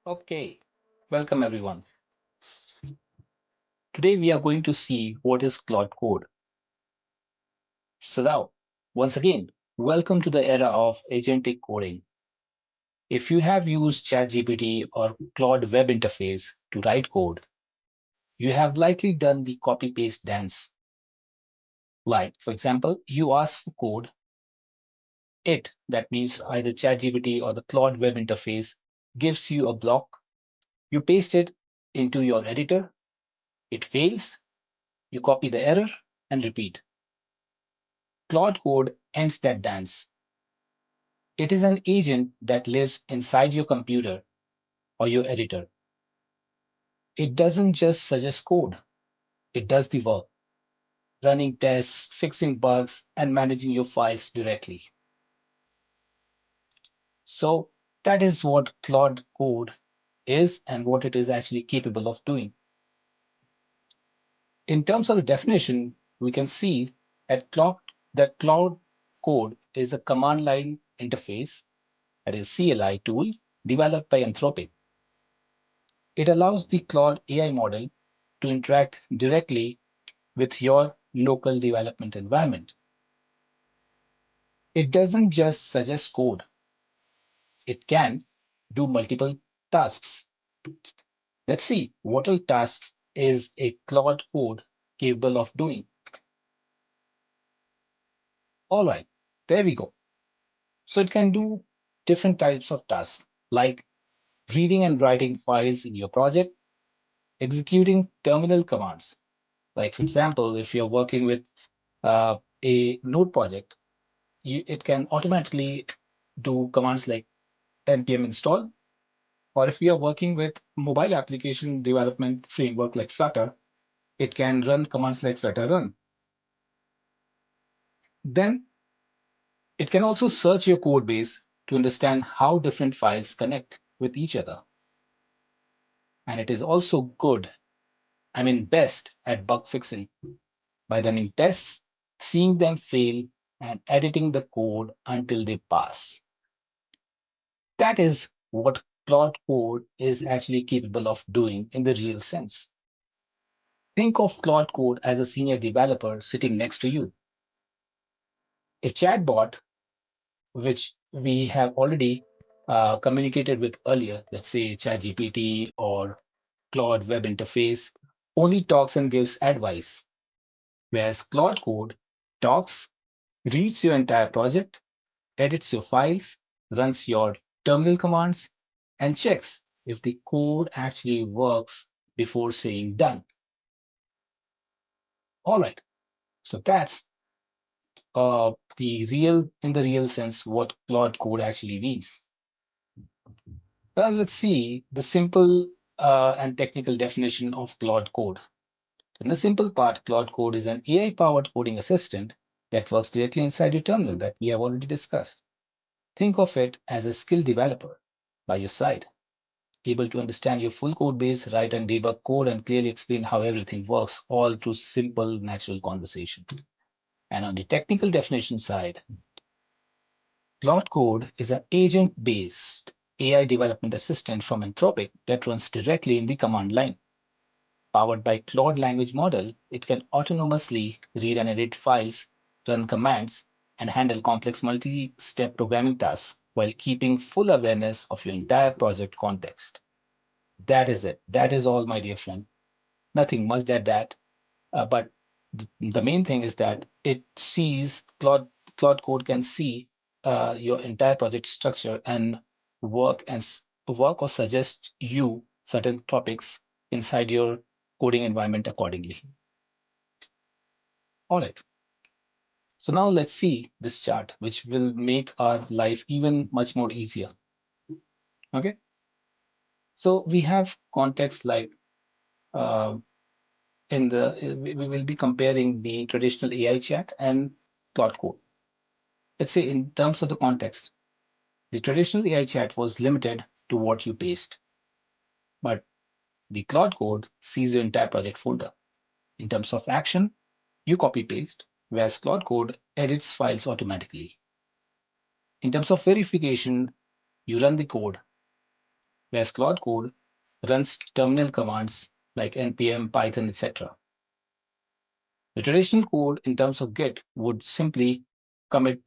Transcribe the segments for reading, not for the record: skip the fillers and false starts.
Okay, welcome everyone. Today we are going to see what is Claude Code. So now, once again, welcome to the era of agentic coding. If you have used ChatGPT or Claude web interface to write code, you have likely done the copy paste dance. Like, for example, you ask for code, that means either ChatGPT or the Claude web interface, gives you a block, you paste it into your editor, it fails, you copy the error and repeat. Claude Code ends that dance. It is an agent that lives inside your computer or your editor. It doesn't just suggest code, it does the work, running tests, fixing bugs, and managing your files directly. So that is what Claude Code is and what it is actually capable of doing. In terms of the definition, we can see that Claude Code is a command line interface, that is CLI tool, developed by Anthropic. It allows the Claude AI model to interact directly with your local development environment. It doesn't just suggest code, it can do multiple tasks. Let's see what all tasks is a Claude Code capable of doing. All right, there we go. So it can do different types of tasks like reading and writing files in your project, executing terminal commands. Like, for example, if you're working with a node project, it can automatically do commands like npm install, or if we are working with mobile application development framework like Flutter, it can run commands like Flutter run. Then it can also search your code base to understand how different files connect with each other. And it is also good, best at bug fixing by running tests, seeing them fail, and editing the code until they pass. That is what Claude Code is actually capable of doing in the real sense. Think of Claude Code as a senior developer sitting next to you. A chatbot, which we have already communicated with earlier, let's say ChatGPT or Claude Web Interface, only talks and gives advice, whereas Claude Code talks, reads your entire project, edits your files, runs your terminal commands, and checks if the code actually works before saying done. All right, so that's in the real sense, what Claude Code actually means. Well, let's see the simple and technical definition of Claude Code. In the simple part, Claude Code is an AI-powered coding assistant that works directly inside your terminal that we have already discussed. Think of it as a skilled developer by your side, able to understand your full code base, write and debug code, and clearly explain how everything works, all through simple, natural conversation. And on the technical definition side, Claude Code is an agent-based AI development assistant from Anthropic that runs directly in the command line. Powered by Claude language model, it can autonomously read and edit files, run commands, and handle complex multi-step programming tasks while keeping full awareness of your entire project context. That is it. That is all, my dear friend. Nothing much than that. But the main thing is that it sees Claude Code can see your entire project structure and work or suggest you certain topics inside your coding environment accordingly. All right. So now let's see this chart, which will make our life even much more easier. Okay. So we have context like uh, we will be comparing the traditional AI chat and Claude Code. Let's say in terms of the context, the traditional AI chat was limited to what you paste, but the Claude Code sees your entire project folder. In terms of action, you copy paste, whereas Claude Code edits files automatically. In terms of verification, you run the code, whereas Claude Code runs terminal commands like npm, Python, etc. The traditional code in terms of Git would simply commit,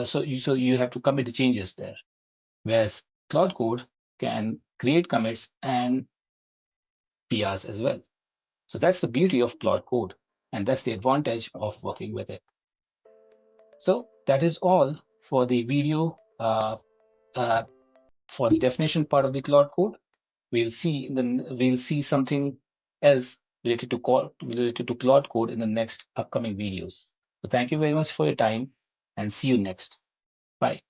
so you have to commit the changes there, whereas Claude Code can create commits and PRs as well. So that's the beauty of Claude Code, and that's the advantage of working with it. So that is all for the video uh, for the definition part of the Claude Code. We'll see something else related to Claude Code in the next upcoming videos. So thank you very much for your time, and see you next. Bye.